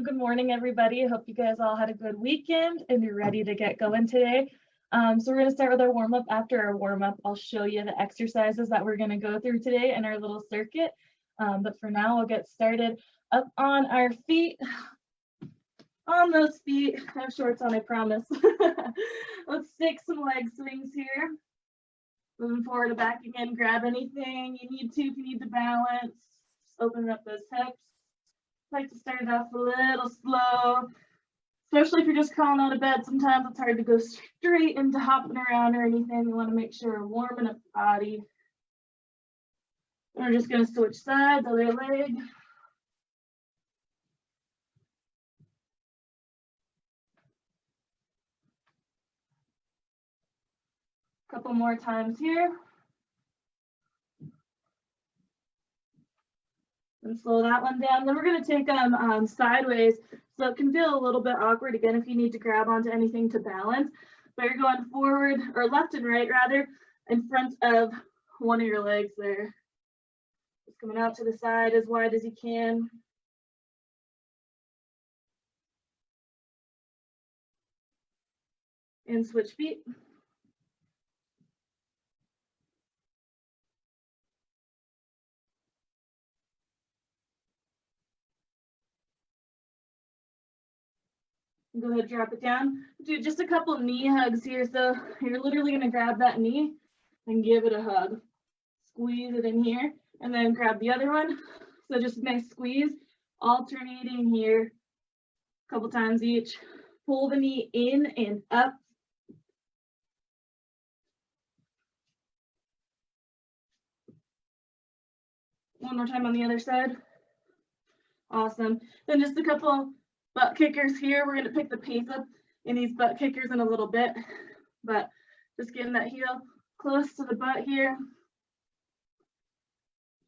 Good morning, everybody. Hope you guys all had a good weekend and you're ready to get going today. So we're going to start with our warm-up. After our warm-up, I'll show you the exercises that we're going to go through today in our little circuit. But for now, we'll get started up on our feet. On those feet, I have shorts on, I promise. Let's take some leg swings here. Moving forward to back again, grab anything you need to if you need to balance. Just open up those hips. I like to start it off a little slow, especially if you're just crawling out of bed. Sometimes it's hard to go straight into hopping around or anything. You want to make sure we're warming up the body. We're just going to switch sides, other leg. Couple more times here. And slow that one down. Then we're going to take them sideways, so it can feel a little bit awkward again if you need to grab onto anything to balance. But you're going forward, or left and right rather, in front of one of your legs there. Just coming out to the side as wide as you can. And switch feet. Go ahead, drop it down. Do just a couple knee hugs here. So you're literally going to grab that knee and give it a hug. Squeeze it in here and then grab the other one. So just a nice squeeze, alternating here a couple times each. Pull the knee in and up. One more time on the other side. Awesome. Then just a couple butt kickers here. We're going to pick the pace up in these butt kickers in a little bit, but just getting that heel close to the butt here.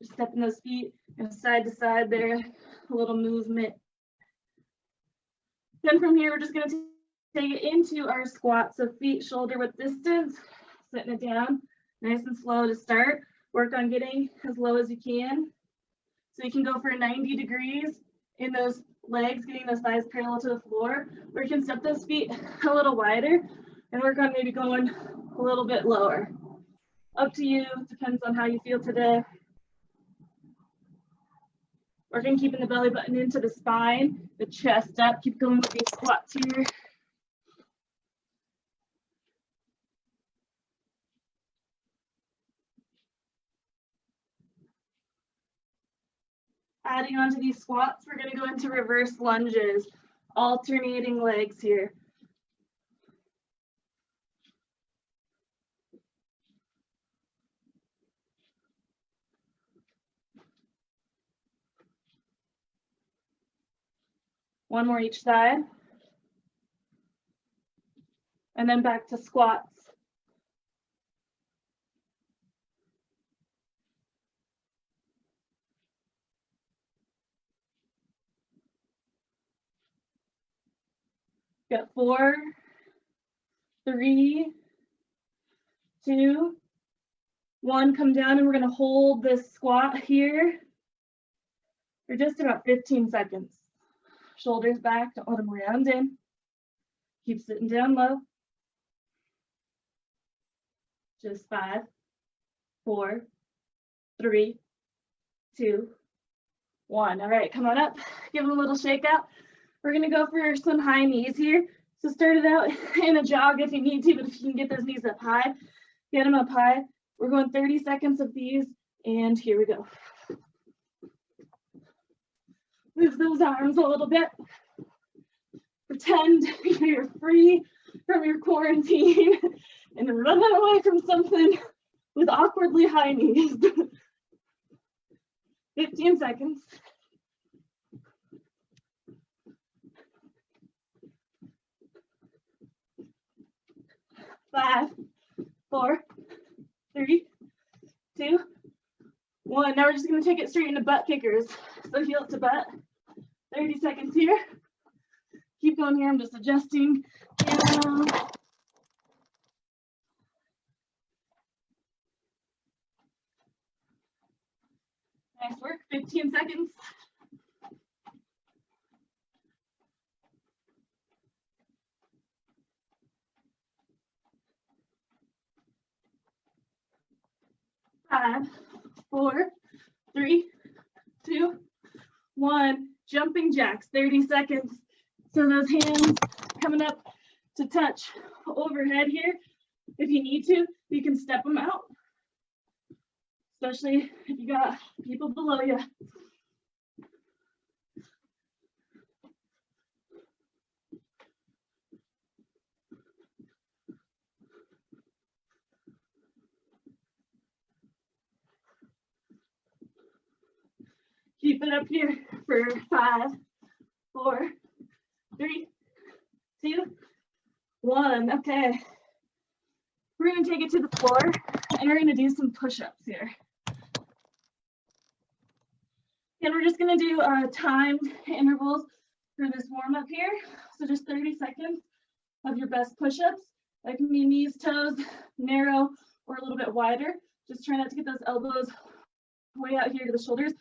Just stepping those feet and side to side there, a little movement. Then from here, we're just going to take it into our squat. So feet shoulder width distance, sitting it down, nice and slow to start. Work on getting as low as you can. So you can go for 90 degrees in those legs, getting those thighs parallel to the floor, or you can step those feet a little wider and work on maybe going a little bit lower. Up to you, depends on how you feel today. Work on keeping the belly button into the spine, the chest up. Keep going with these squats here. Adding on to these squats, we're going to go into reverse lunges, alternating legs here. One more each side. And then back to squats. Got 4, 3, 2, 1. Come down and we're going to hold this squat here for just about 15 seconds. Shoulders back, don't let them round in. Keep sitting down low. Just 5, 4, 3, 2, 1. All right, come on up. Give them a little shake out. We're going to go for some high knees here. So start it out in a jog if you need to, but if you can get those knees up high, get them up high. We're going 30 seconds of these, and here we go. Move those arms a little bit. Pretend you're free from your quarantine and running away from something with awkwardly high knees. 15 seconds. 5, 4, 3, 2, 1. Now we're just going to take it straight into butt kickers. So heel to butt. 30 seconds here. Keep going here. I'm just adjusting down. Nice work. 15 seconds. 5, 4, 3, 2, 1. Jumping jacks, 30 seconds. So those hands coming up to touch overhead here. If you need to, you can step them out, especially if you got people below you. Keep it up here for 5, 4, 3, 2, 1. Okay. We're going to take it to the floor and we're going to do some push-ups here. And we're just going to do timed intervals for this warm-up here. So just 30 seconds of your best push-ups. That can be knees, toes, narrow, or a little bit wider. Just try not to get those elbows way out here to the shoulders.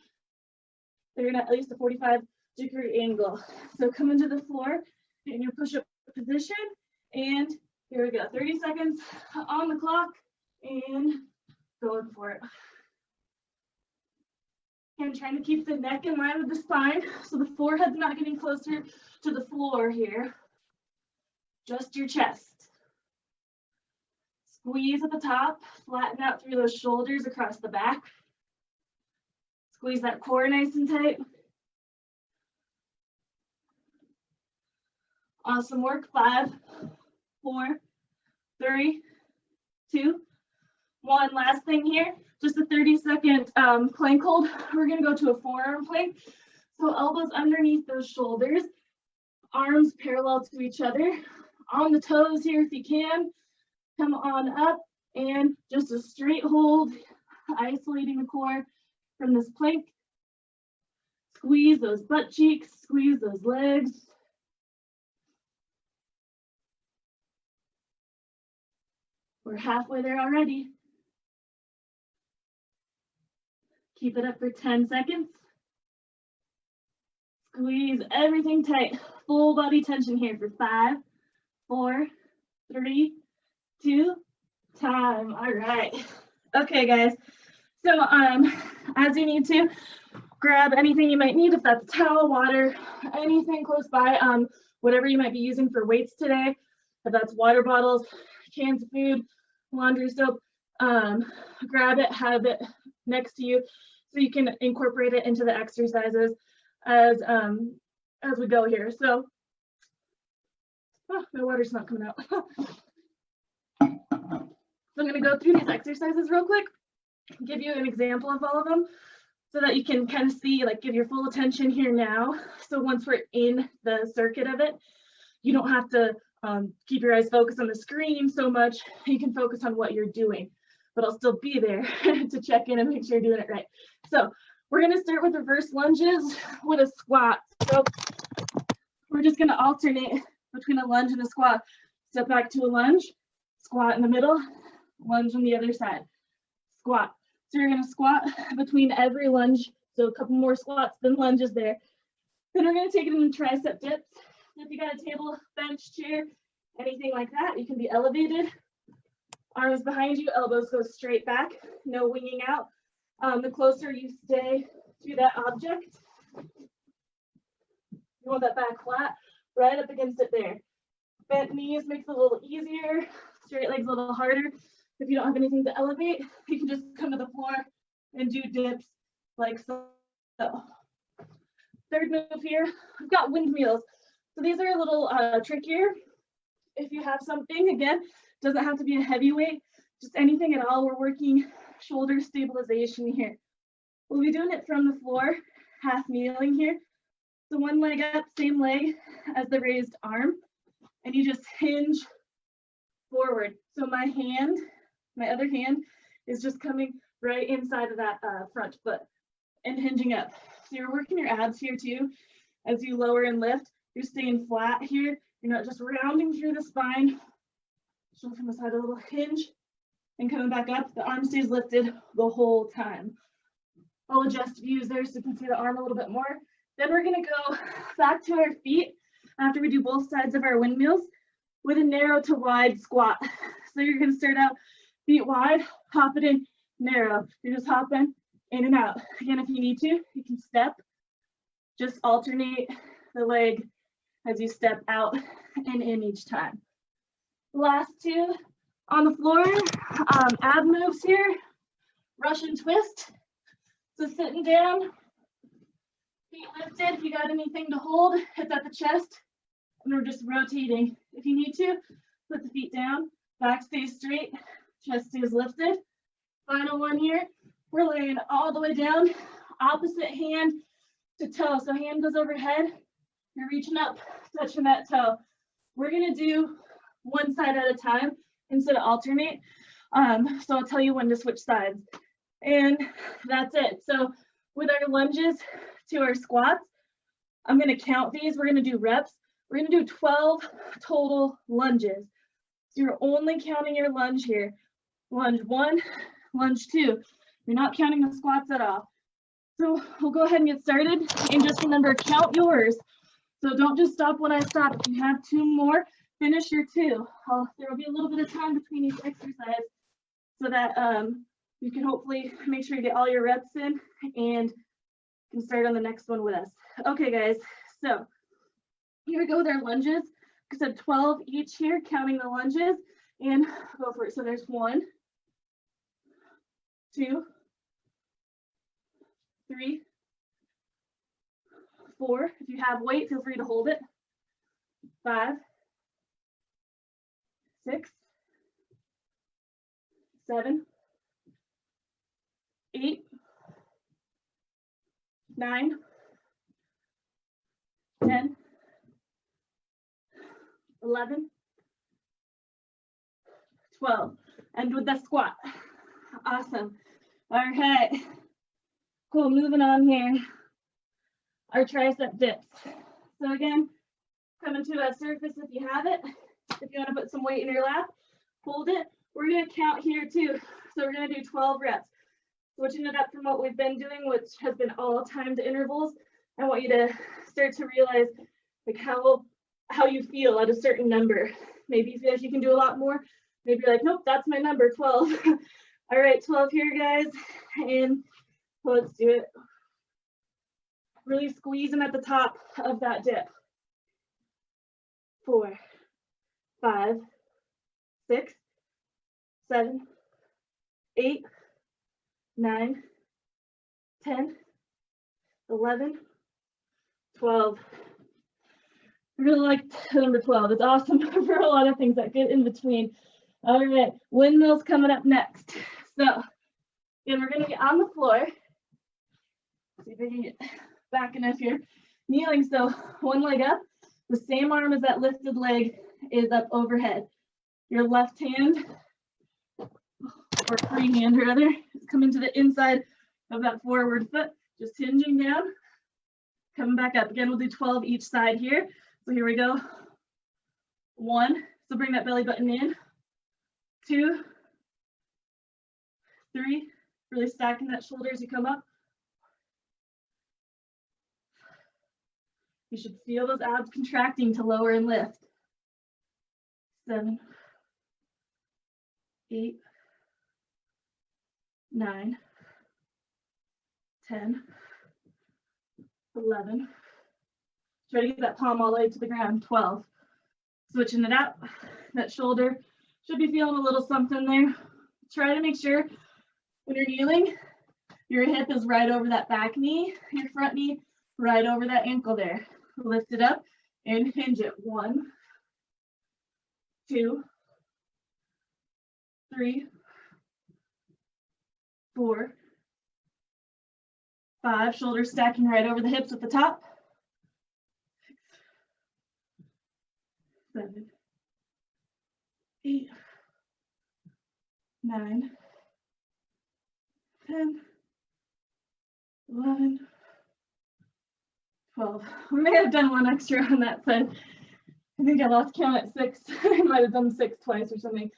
They're in at least a 45-degree angle. So come into the floor in your push-up position, and here we go. 30 seconds on the clock, and going for it. And trying to keep the neck in line with the spine, so the forehead's not getting closer to the floor here. Just your chest. Squeeze at the top, flatten out through those shoulders across the back. Squeeze that core nice and tight. Awesome work. 5, 4, 3, 2, 1. Last thing here, just a 30-second plank hold. We're going to go to a forearm plank. So elbows underneath those shoulders, arms parallel to each other. On the toes here if you can. Come on up and just a straight hold, isolating the core from this plank. Squeeze those butt cheeks, squeeze those legs. We're halfway there already. Keep it up for 10 seconds. Squeeze everything tight. Full body tension here for 5, 4, 3, 2, time. All right. Okay, guys. So as you need to, grab anything you might need, if that's towel, water, anything close by, whatever you might be using for weights today. If that's water bottles, cans of food, laundry soap, grab it, have it next to you so you can incorporate it into the exercises as we go here. So, my water's not coming out. So I'm going to go through these exercises real quick, give you an example of all of them so that you can kind of see, like, give your full attention here now. So once we're in the circuit of it, you don't have to keep your eyes focused on the screen so much. You can focus on what you're doing, but I'll still be there to check in and make sure you're doing it right. So we're going to start with reverse lunges with a squat. So we're just going to alternate between a lunge and a squat. Step back to a lunge, squat in the middle, lunge on the other side, squat. So you're going to squat between every lunge. So a couple more squats than lunges there. Then we're going to take it into tricep dips. If you got a table, bench, chair, anything like that, you can be elevated. Arms behind you, elbows go straight back, no winging out. The closer you stay to that object, you want that back flat, right up against it there. Bent knees makes it a little easier, straight legs a little harder. If you don't have anything to elevate, you can just come to the floor and do dips like so. Third move here, we've got windmills. So these are a little trickier. If you have something, again, doesn't have to be a heavy weight, just anything at all. We're working shoulder stabilization here. We'll be doing it from the floor, half kneeling here. So one leg up, same leg as the raised arm, and you just hinge forward. So my other hand is just coming right inside of that front foot and hinging up. So you're working your abs here too. As you lower and lift, you're staying flat here. You're not just rounding through the spine. Show from the side, a little hinge and coming back up. The arm stays lifted the whole time. I'll adjust views there so you can see the arm a little bit more. Then we're gonna go back to our feet after we do both sides of our windmills with a narrow to wide squat. So you're gonna start out feet wide, hop it in narrow. You're just hopping in and out. Again, if you need to, you can step. Just alternate the leg as you step out and in each time. Last two on the floor, ab moves here, Russian twist. So sitting down, feet lifted. If you got anything to hold, it's at the chest. And we're just rotating. If you need to, put the feet down, back stays straight, chest stays lifted. Final one here, we're laying all the way down, opposite hand to toe. So hand goes overhead, you're reaching up, touching that toe. We're gonna do one side at a time instead of alternate. So I'll tell you when to switch sides. And that's it. So with our lunges to our squats, I'm gonna count these. We're gonna do reps. We're gonna do 12 total lunges. So you're only counting your lunge here. Lunge 1, lunge 2. You're not counting the squats at all. So we'll go ahead and get started. And just remember, count yours. So don't just stop when I stop. If you have 2 more, finish your 2. There will be a little bit of time between each exercise so that you can hopefully make sure you get all your reps in and can start on the next one with us. Okay, guys, so here we go with our lunges. I said 12 each here, counting the lunges, and go for it. So there's 1, 2, 3, 4. If you have weight, feel free to hold it. 5, 6, 7, 8, 9, 10, 11, 12. And with the squat. Awesome. All right. Cool. Moving on here. Our tricep dips. So again, coming to a surface if you have it. If you want to put some weight in your lap, hold it. We're going to count here too. So we're going to do 12 reps. Switching it up from what we've been doing, which has been all timed intervals. I want you to start to realize like how you feel at a certain number. Maybe you feel like you can do a lot more. Maybe you're like, nope, that's my number, 12. All right, 12 here, guys. And let's do it. Really squeeze them at the top of that dip. 4, 5, 6, 7, 8, 9, 10, 11, 12. I really like number 12. It's awesome for a lot of things that get in between. All right, windmills coming up next. So, again, we're going to get on the floor. See if I can get back enough here. Kneeling, so one leg up. The same arm as that lifted leg is up overhead. Your left hand, or free hand rather, is coming to the inside of that forward foot, just hinging down, coming back up. Again, we'll do 12 each side here. So here we go. 1, so bring that belly button in. 2, 3, really stacking that shoulder as you come up. You should feel those abs contracting to lower and lift. 7, 8, 9, 10, 11. Try to get that palm all the way to the ground. 12. Switching it out. That shoulder should be feeling a little something there. Try to make sure when you're kneeling, your hip is right over that back knee, your front knee right over that ankle there. Lift it up and hinge it. 1, 2, 3, 4, 5. Shoulders stacking right over the hips at the top. 6, 7, 8, 9, 10, 11, 12. We may have done one extra on that side. I think I lost count at 6. I might have done 6 twice or something.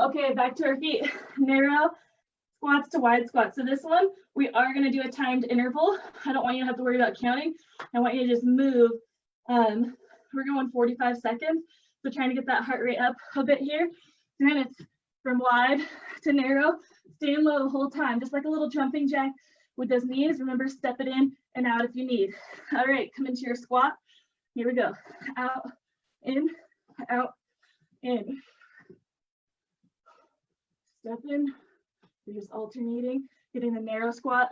Okay, back to our feet. Narrow squats to wide squats. So this one, we are going to do a timed interval. I don't want you to have to worry about counting. I want you to just move. We're going 45 seconds. So trying to get that heart rate up a bit here. Then it's from wide to narrow, staying low the whole time, just like a little jumping jack with those knees. Remember, step it in and out if you need. All right, come into your squat. Here we go. Out, in, out, in. Step in. You're just alternating, getting the narrow squat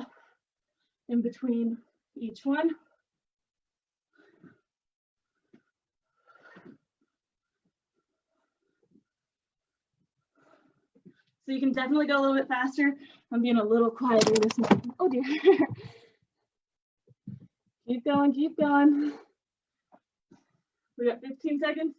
in between each one. So you can definitely go a little bit faster. I'm being a little quieter this morning. Oh dear. Keep going, keep going. We got 15 seconds.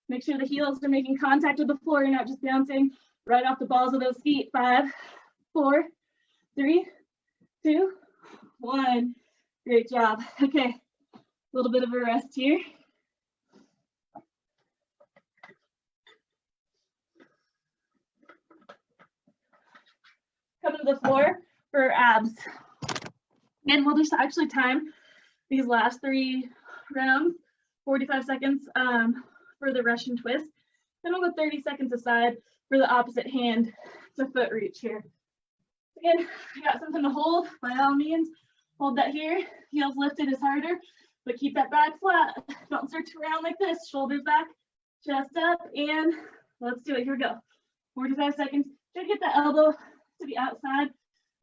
Make sure the heels are making contact with the floor. You're not just bouncing right off the balls of those feet. 5, 4, 3, 2, 1. Great job. Okay, a little bit of a rest here. Come to the floor for abs. And we'll just actually time these last 3 rounds, 45 seconds for the Russian twist. Then we'll go 30 seconds aside for the opposite hand to foot reach here. Again, you got something to hold, by all means, hold that here. Heels lifted is harder, but keep that back flat. Don't search around like this. Shoulders back, chest up, and let's do it. Here we go. 45 seconds. Try to get that elbow to the outside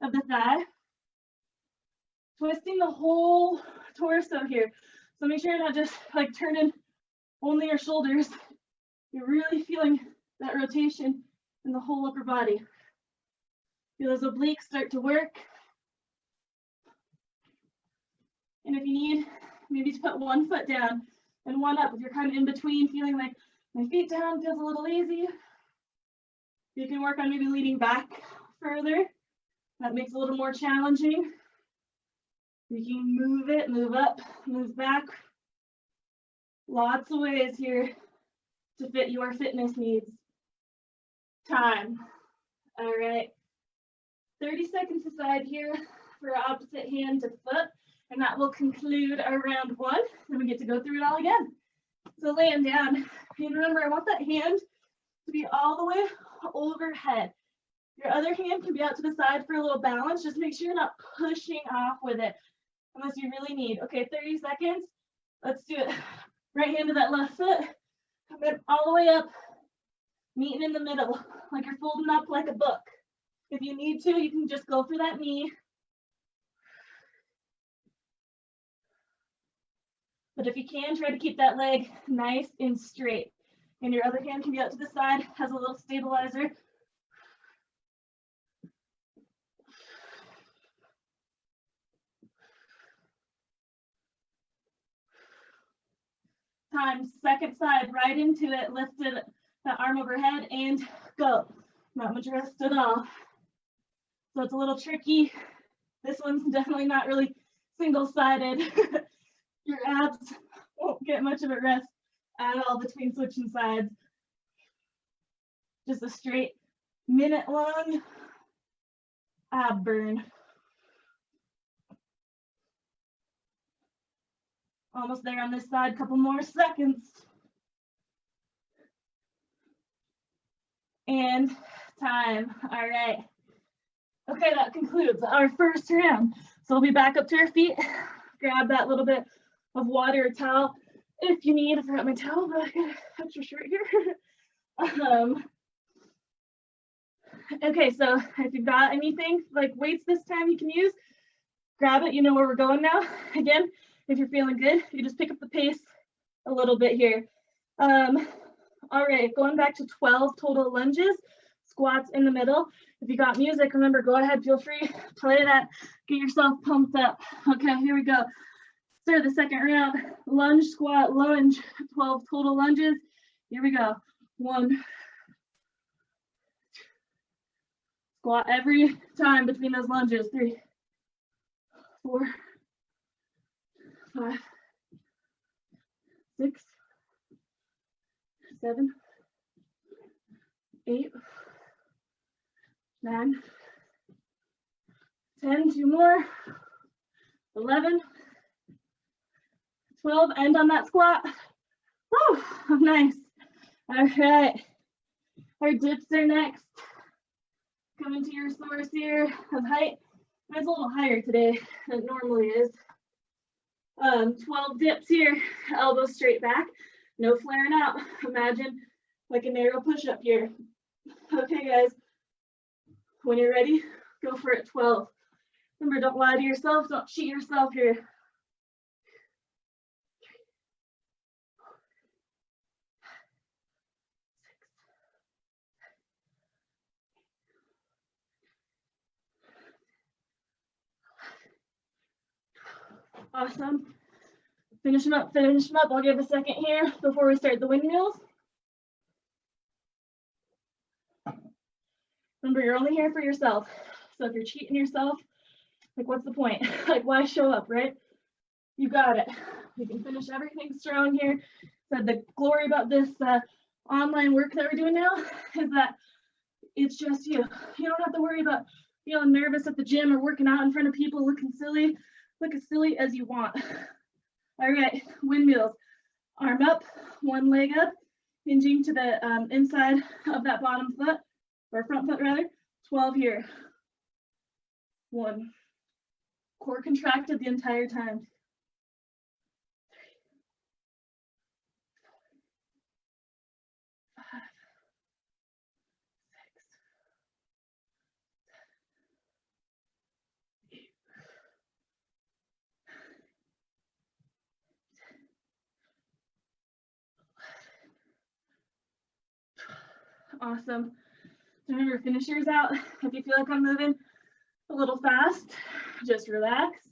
of the thigh. Twisting the whole torso here. So make sure you're not just like turning only your shoulders. You're really feeling that rotation in the whole upper body. Feel those obliques start to work. And if you need, maybe to put one foot down and one up. If you're kind of in between, feeling like my feet down feels a little lazy, you can work on maybe leaning back further. That makes it a little more challenging. You can move it, move up, move back. Lots of ways here to fit your fitness needs. Time. All right. 30 seconds aside here for opposite hand to foot, and that will conclude our round 1. Then we get to go through it all again. So laying down, and remember, I want that hand to be all the way overhead. Your other hand can be out to the side for a little balance. Just make sure you're not pushing off with it unless you really need. Okay, 30 seconds. Let's do it. Right hand to that left foot. Come in all the way up, meeting in the middle, like you're folding up like a book. If you need to, you can just go for that knee. But if you can, try to keep that leg nice and straight. And your other hand can be out to the side, has a little stabilizer. Time, second side, right into it, lifted that arm overhead and go. Not much rest at all. So it's a little tricky. This one's definitely not really single-sided. Your abs won't get much of a rest at all between switching sides. Just a straight minute-long ab burn. Almost there on this side, couple more seconds. And time. All right. Okay, that concludes our first round. So we'll be back up to our feet. Grab that little bit of water or towel if you need. I forgot my towel, but I got an extra shirt here. Okay, so if you've got anything like weights this time you can use, grab it. You know where we're going now. Again, if you're feeling good, you just pick up the pace a little bit here. All right, going back to 12 total lunges, squats in the middle. If you got music, remember, go ahead, feel free, play that, get yourself pumped up. Okay, here we go. Start the second round, lunge, squat, lunge, 12 total lunges. Here we go. 1. Squat every time between those lunges. 3, 4, 5, 6, 7, 8, 9, 10, 2 more, 11, 12, end on that squat. Woo, nice. All right, our dips are next. Coming to your source here of height. It's a little higher today than it normally is. 12 dips here, elbows straight back, no flaring out. Imagine like a narrow push-up here. Okay, guys, when you're ready, go for it. 12. Remember, don't lie to yourself, don't cheat yourself here. Awesome. Finish them up, finish them up. I'll give a second here before we start the windmills. Remember, you're only here for yourself. So if you're cheating yourself, like what's the point? Like why show up, right? You got it. You can finish everything strong here. So the glory about this online work that we're doing now is that it's just you. You don't have to worry about feeling nervous at the gym or working out in front of people looking silly. Look as silly as you want. All right, windmills. Arm up, one leg up, hinging to the inside of that bottom foot, or front foot rather. 12 here. 1. Core contracted the entire time. 3, 4, 5, 6, 7, 8. Awesome. Remember, finish yours out. If you feel like I'm moving a little fast, just relax,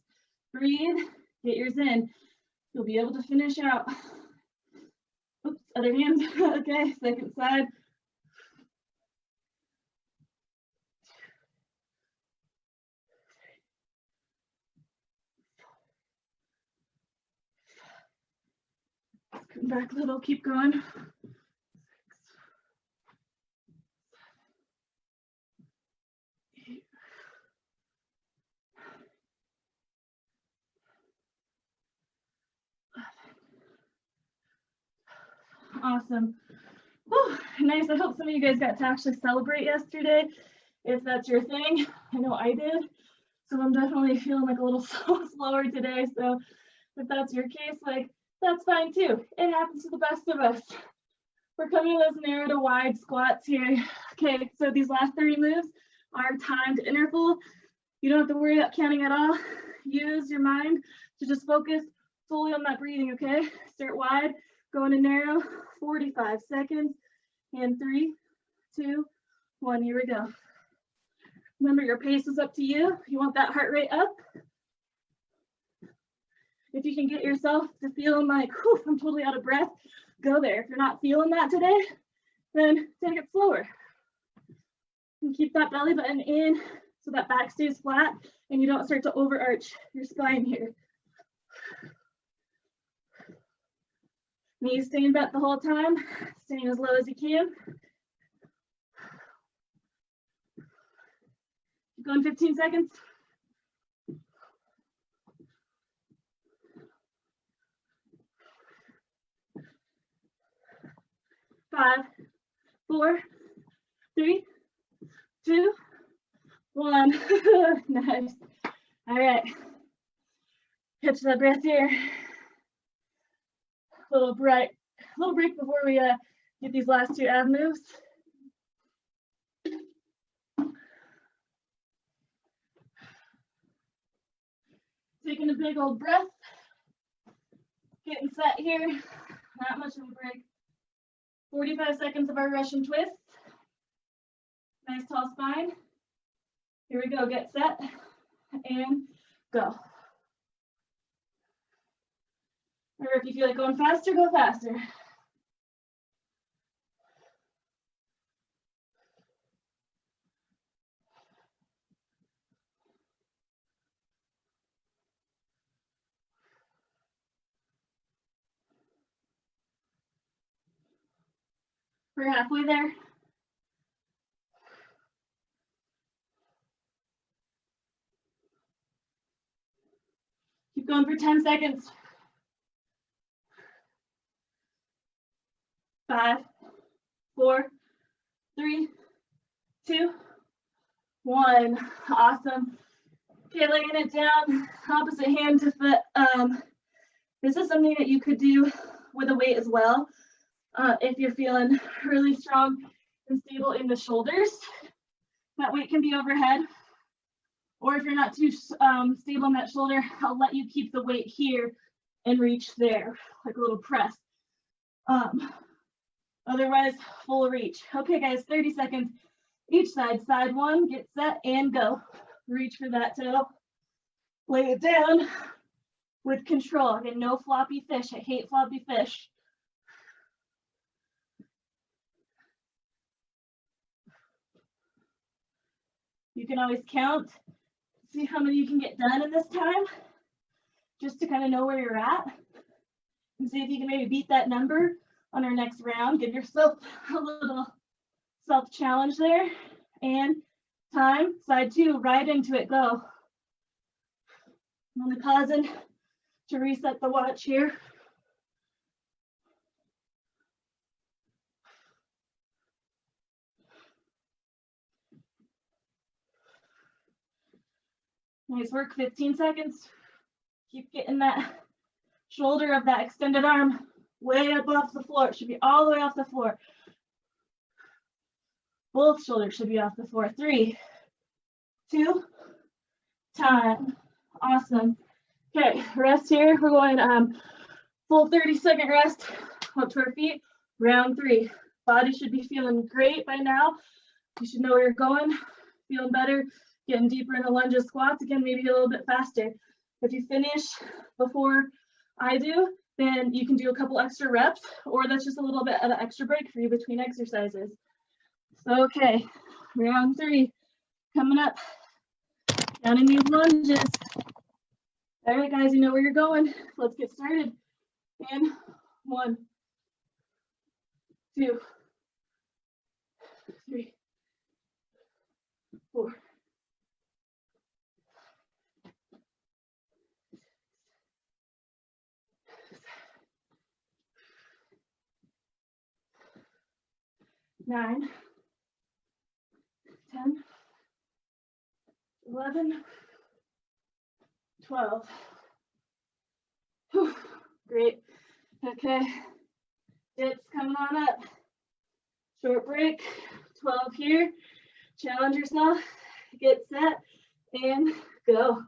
breathe, get yours in. You'll be able to finish out. Oops, other hand. Okay, second side. Come back a little, keep going. Awesome. Whew, nice. I hope some of you guys got to actually celebrate yesterday. If that's your thing, I know I did. So I'm definitely feeling like a little slower today. So if that's your case, like that's fine too. It happens to the best of us. We're coming to those narrow to wide squats here. Okay, so these last 30 moves are timed interval. You don't have to worry about counting at all. Use your mind to just focus solely on that breathing, okay? Start wide, go into narrow, 45 seconds, and 3, 2, 1, here we go. Remember, your pace is up to you. You want that heart rate up. If you can get yourself to feeling like, whew, I'm totally out of breath, go there. If you're not feeling that today, then take it slower. And keep that belly button in so that back stays flat and you don't start to overarch your spine here. Knees staying bent the whole time, staying as low as you can. Keep going 15 seconds. 5, 4, 3, 2, 1. Nice. All right. Catch that breath here. Little break before we get these last 2 ab moves. Taking a big old breath. Getting set here. Not much of a break. 45 seconds of our Russian twist. Nice tall spine. Here we go, get set and go. Or if you feel like going faster, go faster. We're halfway there. Keep going for 10 seconds. 5, 4, 3, 2, 1. Awesome. Okay, laying it down, opposite hand to foot. This is something that you could do with a weight as well. If you're feeling really strong and stable in the shoulders, that weight can be overhead. Or if you're not too stable in that shoulder, I'll let you keep the weight here and reach there, like a little press. Otherwise, full reach. Okay, guys, 30 seconds each side. Side one, get set and go. Reach for that toe. Lay it down with control. Again, no floppy fish. I hate floppy fish. You can always count, see how many you can get done in this time, just to kind of know where you're at, and see if you can maybe beat that number on our next round. Give yourself a little self-challenge there. And time, side two, right into it, go. I'm only pausing to reset the watch here. Nice work, 15 seconds. Keep getting that shoulder of that extended arm way up off the floor. It should be all the way off the floor. Both shoulders should be off the floor. 3, 2, time. Awesome. Okay, rest here. We're going full 30-second rest up to our feet. Round 3. Body should be feeling great by now. You should know where you're going. Feeling better. Getting deeper into lunges, squats. Again, maybe a little bit faster. If you finish before I do, then you can do a couple extra reps, or that's just a little bit of an extra break for you between exercises. So, okay, round 3 coming up. Down in these lunges. All right, guys, you know where you're going. Let's get started. And 1, 2, 3, 4, 9, 10, 11, 12. Whew, great. Okay, dips coming on up. Short break, 12 here. Challenge yourself, get set, and go.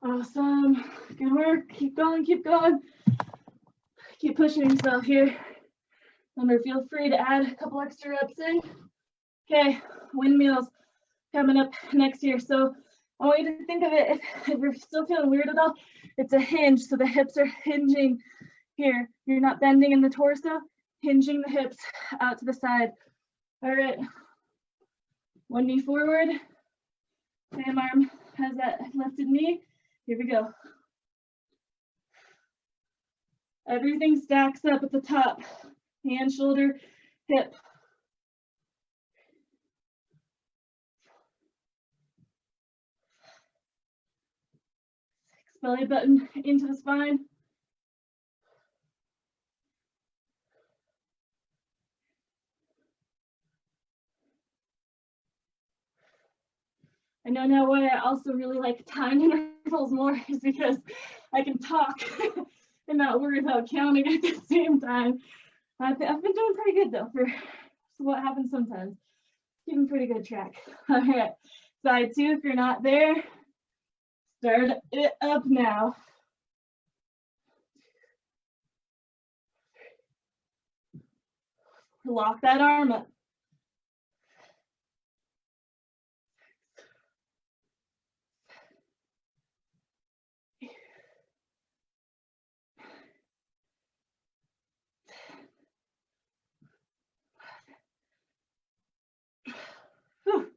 Awesome, good work, keep going, keep going. Keep pushing yourself here. Remember, feel free to add a couple extra reps in. Okay, windmills coming up next here. So I want you to think of it, if you're still feeling weird at all, it's a hinge, so the hips are hinging here. You're not bending in the torso, hinging the hips out to the side. All right, one knee forward, same arm has that lifted knee. Here we go. Everything stacks up at the top. Hand, shoulder, hip. 6, belly button into the spine. I know now why I also really like time intervals more is because I can talk and not worry about counting at the same time. I've been doing pretty good though for what happens sometimes. Keeping pretty good track. All right, side 2, if you're not there, start it up now. Lock that arm up. Whew.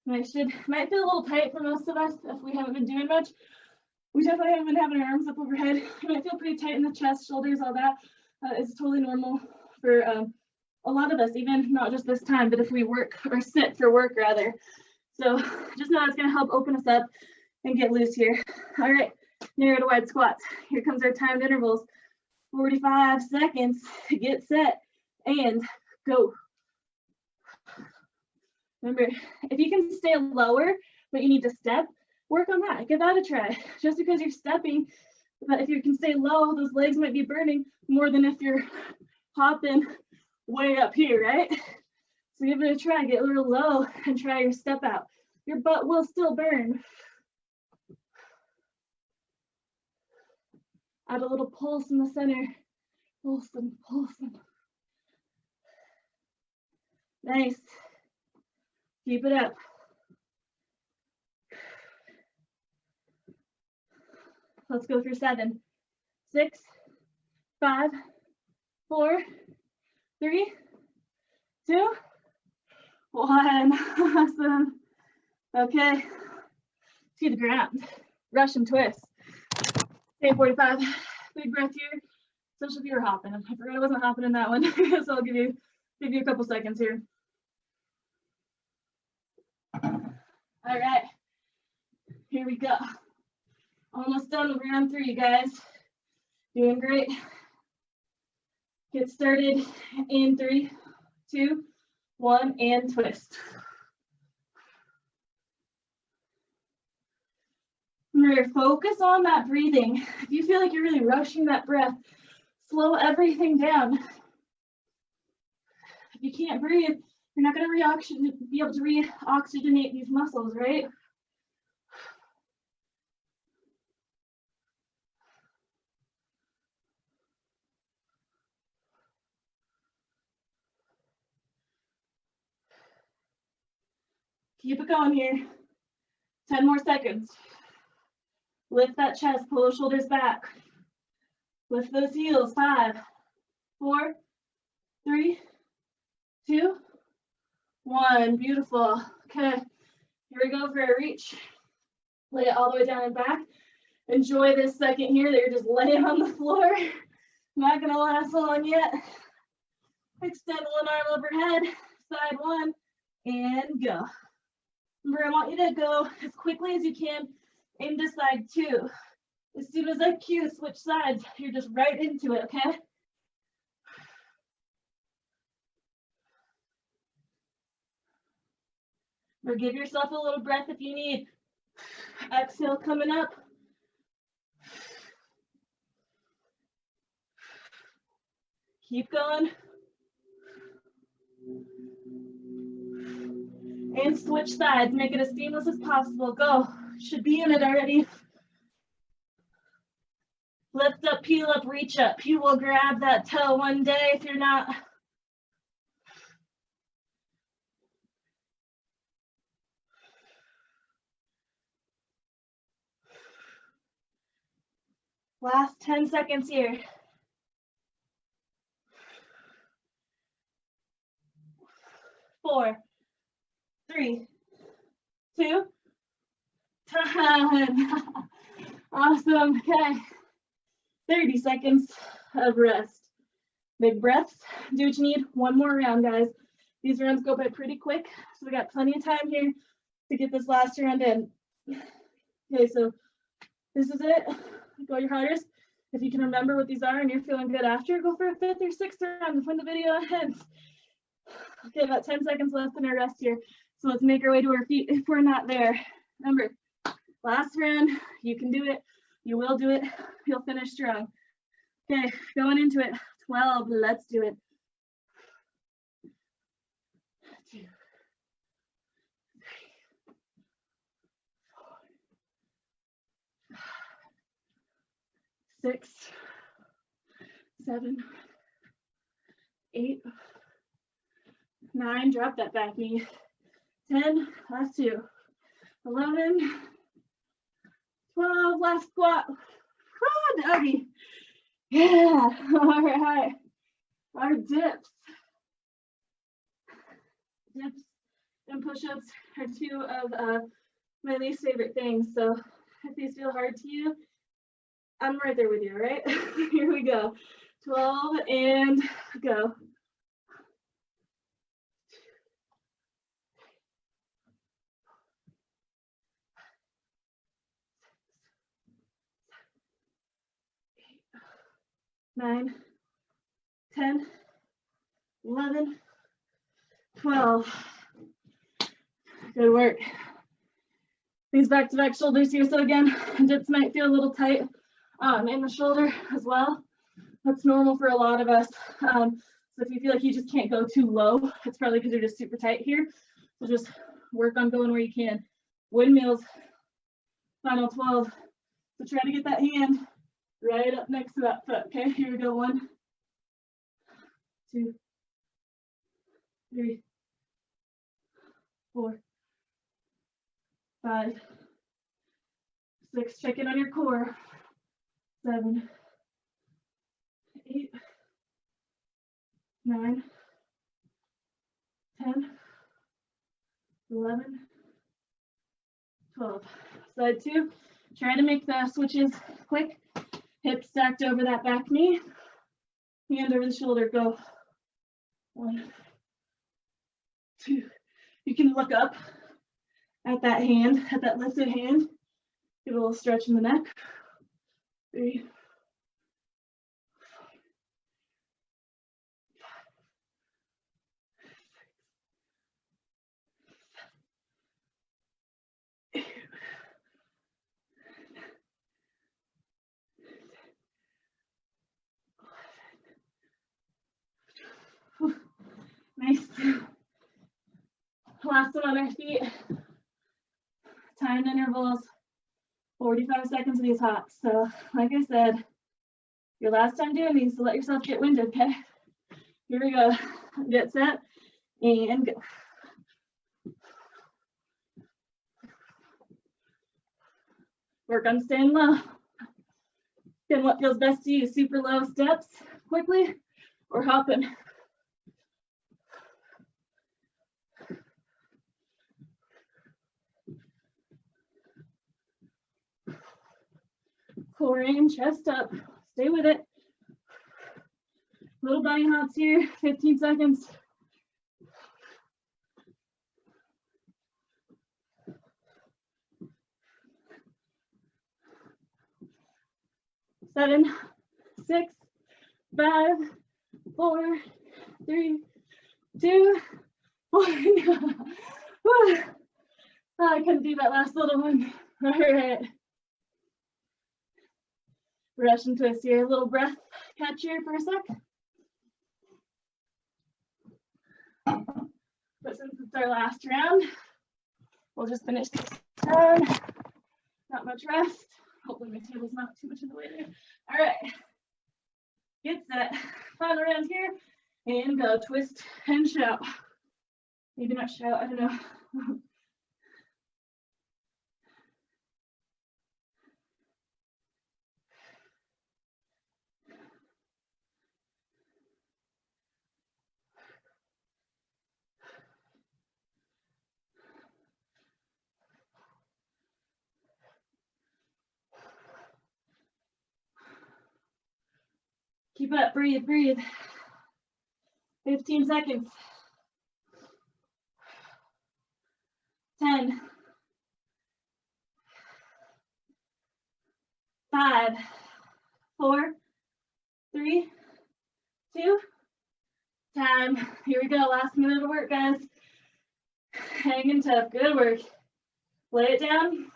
Might feel a little tight for most of us if we haven't been doing much, We definitely haven't been having our arms up overhead. You might feel pretty tight in the chest, shoulders, all that. It's totally normal for a lot of us, even not just this time, but if we work or sit for work rather. So just know it's going to help open us up and get loose here. All right, narrow to wide squats. Here comes our timed intervals. 45 seconds, get set, and go. Remember, if you can stay lower, but you need to step, work on that. Give that a try. Just because you're stepping, but if you can stay low, those legs might be burning more than if you're hopping way up here, right? So give it a try. Get a little low and try your step out. Your butt will still burn. Add a little pulse in the center. Pulsing, pulsing. Nice. Keep it up. Let's go for 7, 6, 5, 4, 3, 2, 1. Awesome. Okay. To the ground. Russian twist. Stay 45. Big breath here, especially if you were hopping. I forgot I wasn't hopping in that one, so I'll give you a couple seconds here. All right. Here we go. Almost done with round 3, guys. Doing great. Get started in 3, 2, 1, and twist. Remember, focus on that breathing. If you feel like you're really rushing that breath, slow everything down. If you can't breathe, you're not going to be able to re-oxygenate these muscles, right? Keep it going here. 10 more seconds. Lift that chest, pull those shoulders back. Lift those heels. 5, 4, 3, 2, 1. Beautiful. Okay, here we go for a reach. Lay it all the way down and back. Enjoy this second here that you're just laying on the floor. Not gonna last long yet. Extend one arm overhead, side 1, and go. Remember, I want you to go as quickly as you can into side 2. As soon as I cue switch sides, you're just right into it, okay? Or give yourself a little breath if you need. Exhale coming up. Keep going. And switch sides, make it as seamless as possible. Go, should be in it already. Lift up, peel up, reach up. You will grab that toe one day if you're not. Last 10 seconds here. 4, 3, 2, 10. Awesome. Okay. 30 seconds of rest. Big breaths. Do what you need. One more round, guys. These rounds go by pretty quick, so we got plenty of time here to get this last round in. Okay, so this is it. Go your hardest. If you can remember what these are and you're feeling good after, go for a 5th or 6th round when the video ends. Okay, about 10 seconds left in our rest here. So let's make our way to our feet if we're not there. Remember, last round, you can do it. You will do it. You'll finish strong. Okay, going into it. 12, let's do it. 2, 3, 4, 5, 6, 7, 8, 9, drop that back knee. 10, last 2. 11, 12, last squat. Oh, doggy. Yeah, all right. Our dips. Dips and push-ups are 2 of my least favorite things. So if these feel hard to you, I'm right there with you, right? Here we go. 12 and go. 9, 10, 11, 12. Good work. These back-to-back shoulders here. So again, dips might feel a little tight in the shoulder as well. That's normal for a lot of us. So if you feel like you just can't go too low, it's probably because you're just super tight here. So just work on going where you can. Windmills, final 12. So try to get that hand right up next to that foot. Okay, here we go. 1, 2, 3, 4, 5, 6. Check in on your core. 7, 8, 9, 10, 11, 12. Side 2. Try to make the switches quick. Hips stacked over that back knee. Hand over the shoulder. Go. 1, 2. You can look up at that hand, at that lifted hand. Get a little stretch in the neck. 3, 8. Nice. Last one on our feet. Timed intervals. 45 seconds of these hops. So, like I said, your last time doing these, so let yourself get winded, okay? Here we go. Get set and go. Work on staying low. Again, what feels best to you? Super low steps quickly or hopping? Core in, chest up. Stay with it. Little bunny hops here, 15 seconds. 7, 6, 5, 4, 3, 2, 1. Oh, I couldn't do that last little one. All right. Russian twist here. A little breath catch here for a sec. But since it's our last round, we'll just finish this round. Not much rest. Hopefully my table's not too much in the way there. All right. Get set. Final round here. And go. Twist and shout. Maybe not shout. I don't know. Keep up, breathe, breathe. 15 seconds. 10, 5, 4, 3, 2, time. Here we go, last minute of work, guys. Hanging tough, good work. Lay it down.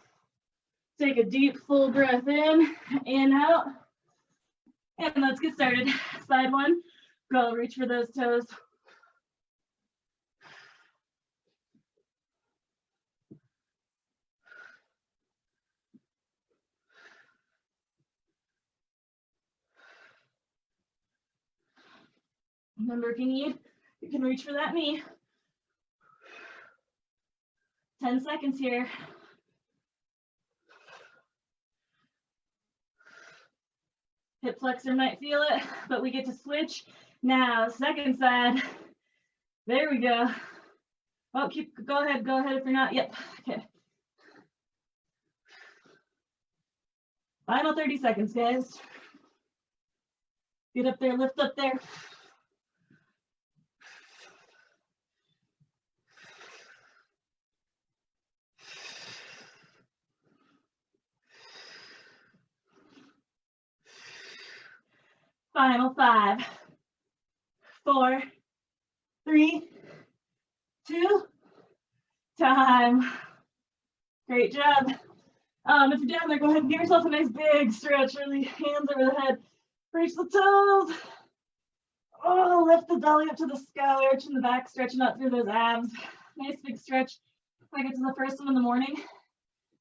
Take a deep, full breath in, out. And let's get started. Side 1, go, reach for those toes. Remember, if you need, you can reach for that knee. 10 seconds here. Hip flexor might feel it, but we get to switch. Now, second side. There we go. Oh, go ahead if you're not. Yep, okay. Final 30 seconds, guys. Get up there, lift up there. Final 5, 4, 3, 2, time. Great job. If you're down there, go ahead and give yourself a nice big stretch. Really, hands over the head. Reach the toes. Oh, lift the belly up to the sky, arch in the back, stretching out through those abs. Nice big stretch. Like it's the first one in the morning.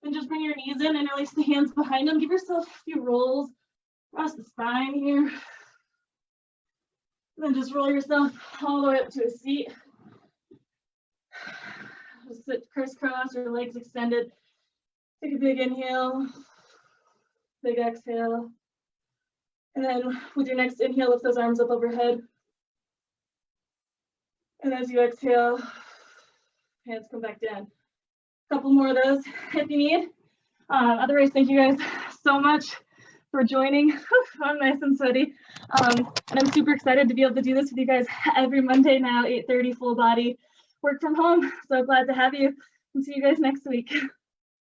Then just bring your knees in and release the hands behind them. Give yourself a few rolls across the spine here. And then just roll yourself all the way up to a seat. Just sit crisscross, your legs extended. Take a big inhale, big exhale. And then with your next inhale, lift those arms up overhead. And as you exhale, hands come back down. A couple more of those if you need. Otherwise, thank you guys so much for joining. I'm nice and sweaty. And I'm super excited to be able to do this with you guys every Monday now, 8:30 full body, work from home. So glad to have you and see you guys next week.